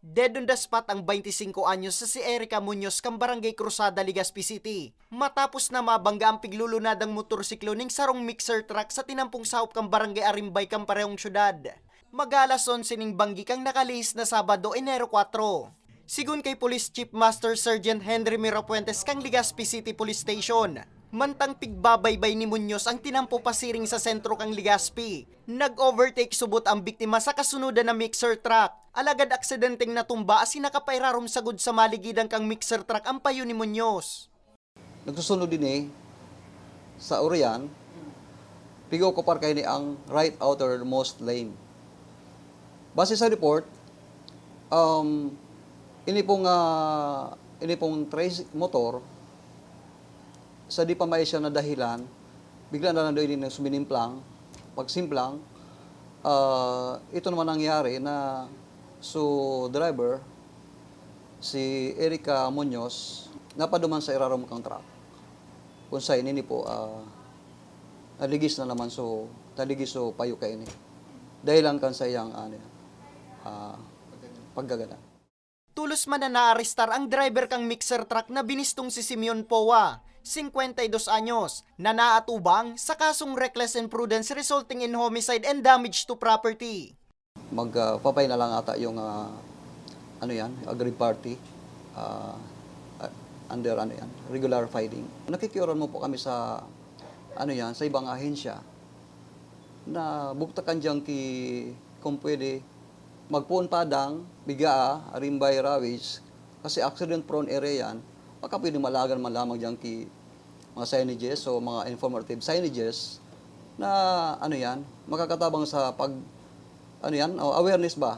Dead on the spot ang 25 anyos sa si Erica Munoz kang Barangay Cruzada, Legazpi City. Matapos na mabangga ang piglulunadang motorsiklo ning sarong mixer truck sa tinampong sahop kang Barangay Arimbay kang parehong syudad. Mag-alas 11 ning banggi kang nakalihis na Sabado, Enero 4. Sigun kay Police Chief Master Sergeant Henry Mirapuentes kang Legazpi City Police Station. Mantang pigbabaybay ni Munoz ang tinampo pasiring sa sentro kang Legazpi. Nag-overtake subot ang biktima sa kasunodan na mixer truck. Alagad aksidenteng natumba as sinakapairarom sagud sa maligidan kang mixer truck ang payo ni Munoz. Nagsusunod din sa Orian, pigo ko par kay ni ang right outermost lane. Base sa report, ini pong motor, sa di pa may siya na dahilan, bigla na lang doon din suminimplang. Pag simplang, ito naman nangyari na driver, si Erica Munoz, napaduman sa irarom kang truck. Kung sa ini po, taligis na naman taligis payo kay ini. Dahilan kan sa iyang paggagana. Tulos man na naarestar ang driver kang mixer truck na binistong si Simeon Powa, 52 anyos, na naatubang sa kasong reckless imprudence resulting in homicide and damage to property. Magpapay na lang ata yung agreed party under regular filing. Nakikiuran mo po kami sa sa ibang ahensya na buktakan diyan kung pwede magpuon padang bigaa Arimbay Rawis kasi accident prone area yan. Baka pwede malagan man lamang diyan mga signages o mga informative signages na makakatabang sa awareness ba.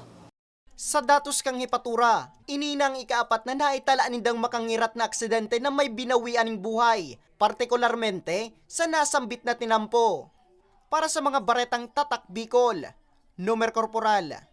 Sa datos kang hipatura, ininang ikaapat na naitala nindang makangirat na aksidente na may binawian ng buhay, partikularmente sa nasambit na tinampo. Para sa mga baretang Tatak Bicol, Nomer Corporal